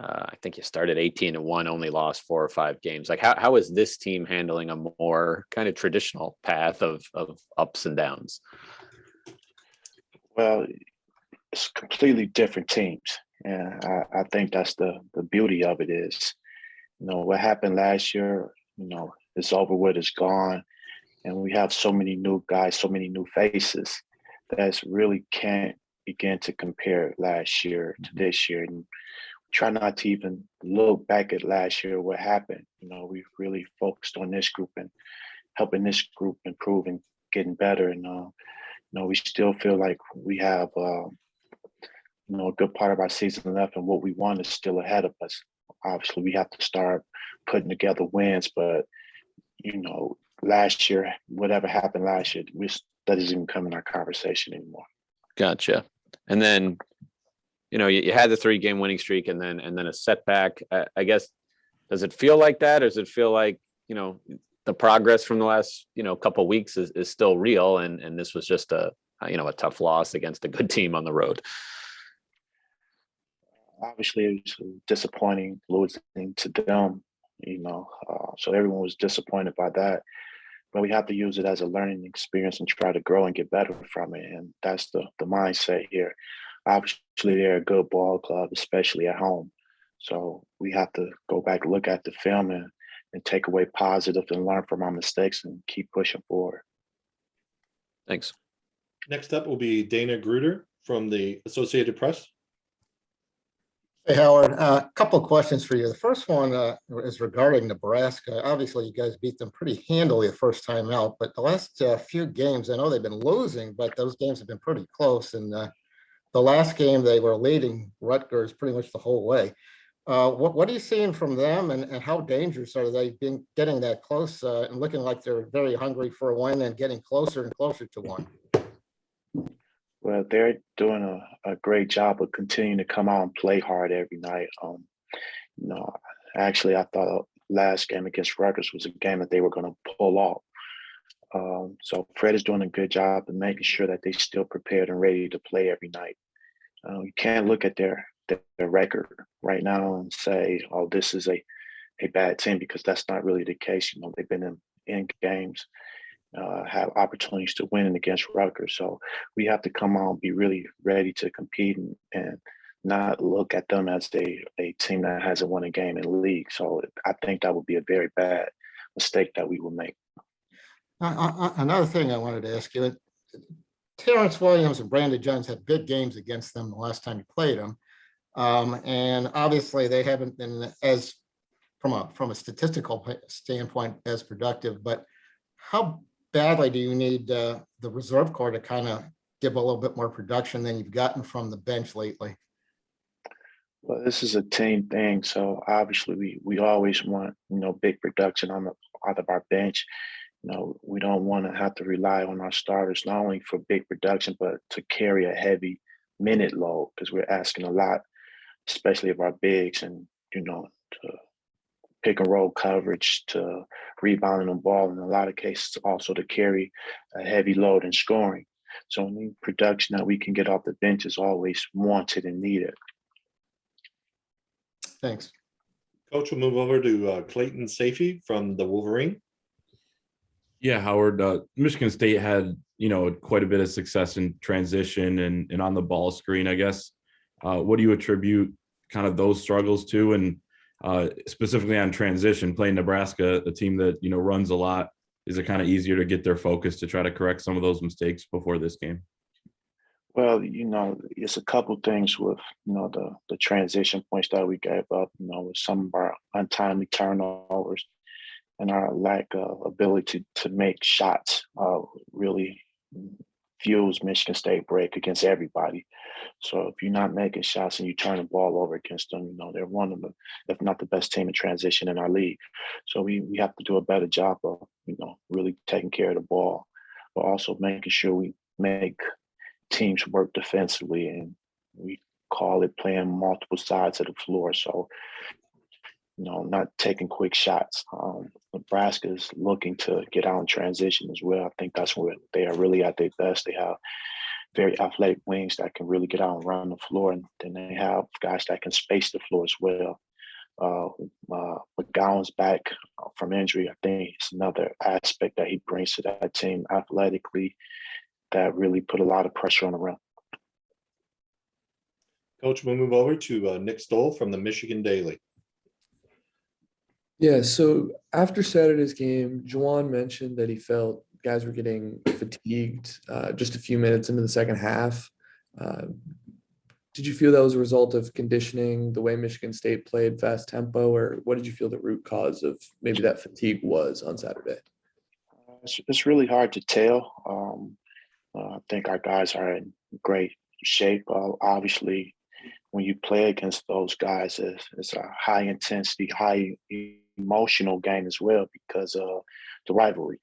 I think you started 18-1, only lost 4 or 5 games. Like how is this team handling a more kind of traditional path of ups and downs? Well, it's completely different teams. And I think that's the beauty of it is, what happened last year, it's over with, it's gone. And we have so many new guys, so many new faces that really can't begin to compare last year to this year. And try not to even look back at last year, what happened. We've really focused on this group and helping this group improve and getting better. And, we still feel like we have, a good part of our season left, and what we want is still ahead of us. Obviously, we have to start putting together wins, but, last year, whatever happened last year, that doesn't even come in our conversation anymore. Gotcha. And then, you had the 3-game winning streak and then a setback. I guess, does it feel like that, or does it feel like, the progress from the last, couple of weeks is still real, and this was just a tough loss against a good team on the road? Obviously, it was disappointing losing to them, so everyone was disappointed by that. But we have to use it as a learning experience and try to grow and get better from it. And that's the mindset here. Obviously, they're a good ball club, especially at home. So we have to go back and look at the film and take away positive and learn from our mistakes and keep pushing forward. Thanks. Next up will be Dana Gruder from the Associated Press. Hey, Howard, a couple of questions for you. The first one is regarding Nebraska. Obviously, you guys beat them pretty handily the first time out, but the last few games, I know they've been losing, but those games have been pretty close. And the last game, they were leading Rutgers pretty much the whole way. What are you seeing from them, and how dangerous are they being getting that close and looking like they're very hungry for a win and getting closer and closer to one? Well, they're doing a great job of continuing to come out and play hard every night. Actually, I thought last game against Rutgers was a game that they were going to pull off. So Fred is doing a good job of making sure that they're still prepared and ready to play every night. You can't look at their record right now and say, "Oh, this is a bad team," because that's not really the case. They've been in games. Have opportunities to win against Rutgers. So we have to come out and be really ready to compete and not look at them as a team that hasn't won a game in the league. So I think that would be a very bad mistake that we will make. Another thing I wanted to ask you, Terrence Williams and Brandon Jones had big games against them the last time you played them. And obviously they haven't been as, from a statistical standpoint, as productive, but how badly do you need the reserve corps to kind of give a little bit more production than you've gotten from the bench lately? Well, this is a team thing, so obviously we always want big production out of our bench. We don't want to have to rely on our starters not only for big production but to carry a heavy minute load, because we're asking a lot, especially of our bigs, and to pick and roll coverage, to rebounding the ball, in a lot of cases also to carry a heavy load in scoring. So any production that we can get off the bench is always wanted and needed. Thanks. Coach, we'll move over to Clayton Sayfie from the Wolverine. Yeah, Howard, Michigan State had, quite a bit of success in transition and on the ball screen, I guess. What do you attribute kind of those struggles to? And specifically on transition, playing Nebraska, a team that, runs a lot, is it kind of easier to get their focus to try to correct some of those mistakes before this game? Well, it's a couple things with, the transition points that we gave up, with some of our untimely turnovers and our lack of ability to make shots really fuels Michigan State break against everybody. So if you're not making shots and you turn the ball over against them, they're one of the, if not the best team in transition in our league. So we have to do a better job of, really taking care of the ball, but also making sure we make teams work defensively, and we call it playing multiple sides of the floor. So, not taking quick shots. Nebraska is looking to get out in transition as well. I think that's where they are really at their best. They have very athletic wings that can really get out and run the floor, and then they have guys that can space the floor as well. McGowan's back from injury. I think it's another aspect that he brings to that team athletically that really put a lot of pressure on the rim. Coach, we'll move over to Nick Stoll from the Michigan Daily. Yeah, so after Saturday's game, Juwan mentioned that he felt guys were getting fatigued just a few minutes into the second half. Did you feel that was a result of conditioning, the way Michigan State played fast tempo, or what did you feel the root cause of maybe that fatigue was on Saturday? It's really hard to tell. I think our guys are in great shape. Obviously, when you play against those guys, it's a high intensity, high emotional game as well because of the rivalry.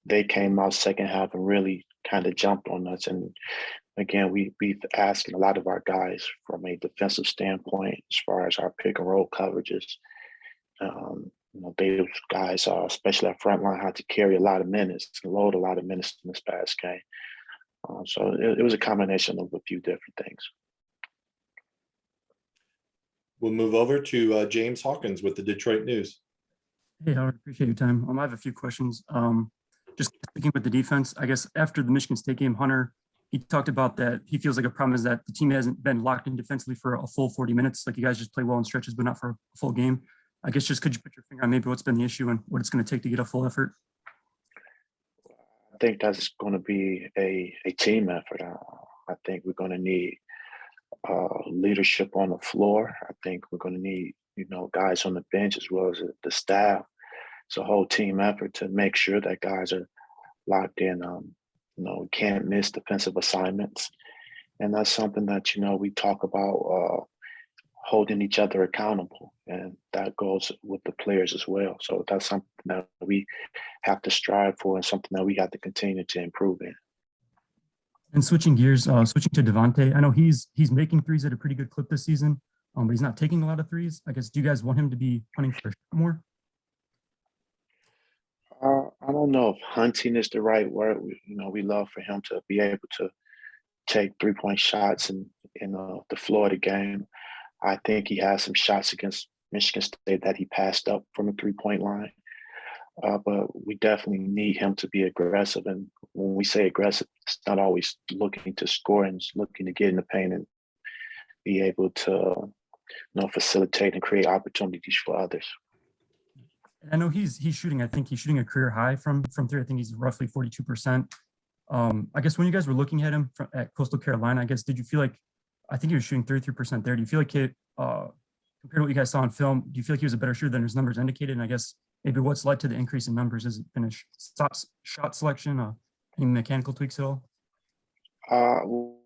They came out second half and really kind of jumped on us. And again, we've asking a lot of our guys from a defensive standpoint as far as our pick and roll coverages. Those guys, especially our front line, had to carry a lot of minutes, load a lot of minutes in this past game. So it was a combination of a few different things. We'll move over to James Hawkins with the Detroit News. Hey, Howard, appreciate your time. I have a few questions. Just sticking with the defense, I guess after the Michigan State game, Hunter, he talked about that he feels like a problem is that the team hasn't been locked in defensively for a full 40 minutes. Like you guys just play well in stretches, but not for a full game. I guess just could you put your finger on maybe what's been the issue and what it's going to take to get a full effort? I think that's going to be a team effort. I think we're going to need leadership on the floor. I think we're going to need, guys on the bench as well as the staff. It's a whole team effort to make sure that guys are locked in, can't miss defensive assignments. And that's something that, we talk about holding each other accountable. And that goes with the players as well. So that's something that we have to strive for and something that we have to continue to improve in. And switching gears, switching to Devontae, I know he's making threes at a pretty good clip this season, but he's not taking a lot of threes. I guess, do you guys want him to be hunting for a shot more? I don't know if hunting is the right word. We love for him to be able to take 3-point shots in the Florida game. I think he has some shots against Michigan State that he passed up from the 3-point line. But we definitely need him to be aggressive. And when we say aggressive, it's not always looking to score and looking to get in the paint and be able to, facilitate and create opportunities for others. I know he's shooting. I think he's shooting a career high from three. I think he's roughly 42%. I guess when you guys were looking at him at Coastal Carolina, I guess did you feel like I think he was shooting 33% there? Do you feel like compared to what you guys saw on film, do you feel like he was a better shooter than his numbers indicated? And I guess maybe what's led to the increase in numbers? Has it been a shot selection, any mechanical tweaks at all?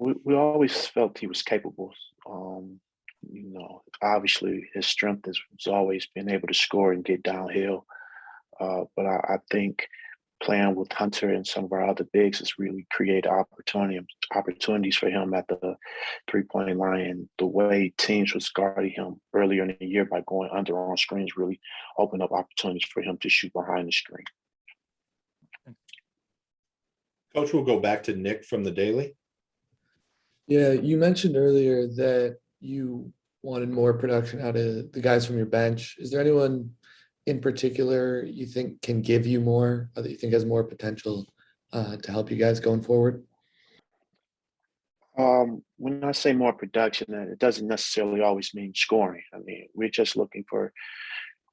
We always felt he was capable. Obviously his strength has always been able to score and get downhill. But I think playing with Hunter and some of our other bigs has really created opportunities for him at the 3-point line. And the way teams was guarding him earlier in the year by going under on screens really opened up opportunities for him to shoot behind the screen. Coach, we'll go back to Nick from the Daily. Yeah, you mentioned earlier that you wanted more production out of the guys from your bench. Is there anyone in particular you think can give you more, that you think has more potential to help you guys going forward? When I say more production, it doesn't necessarily always mean scoring. I mean, we're just looking for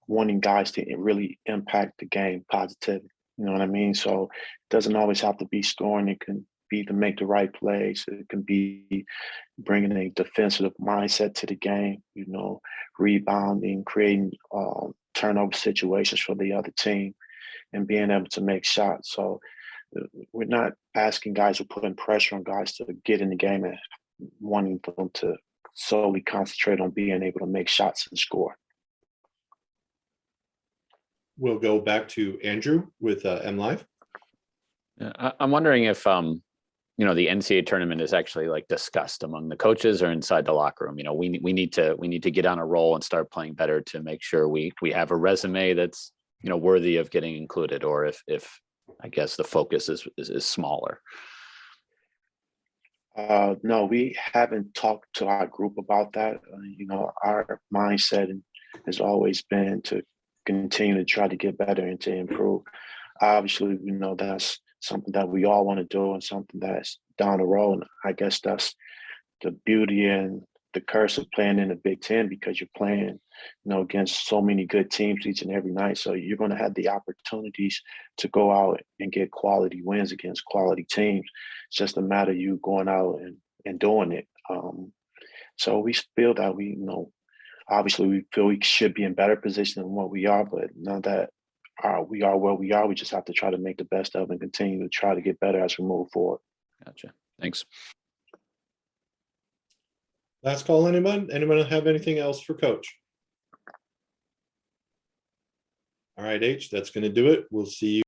wanting guys to really impact the game positively. You know what I mean? So it doesn't always have to be scoring. It can be to make the right plays. It can be bringing a defensive mindset to the game, rebounding, creating turnover situations for the other team and being able to make shots. So we're not asking guys or putting pressure on guys to get in the game and wanting them to solely concentrate on being able to make shots and score. We'll go back to Andrew with MLive. I'm wondering if, the NCAA tournament is actually discussed among the coaches or inside the locker room. We need to get on a roll and start playing better to make sure we have a resume that's, worthy of getting included, or if I guess the focus is smaller. No, we haven't talked to our group about that. Our mindset has always been to continue to try to get better and to improve. Obviously, we know that's something that we all want to do and something that's down the road. And I guess that's the beauty and the curse of playing in the Big Ten, because you're playing, against so many good teams each and every night. So you're going to have the opportunities to go out and get quality wins against quality teams. It's just a matter of you going out and doing it. So we feel that obviously we feel we should be in better position than what we are, but now that we are where we are, we just have to try to make the best of it and continue to try to get better as we move forward. Gotcha. Thanks. Last call, anyone? Anyone have anything else for Coach? All right, H, that's going to do it. We'll see you.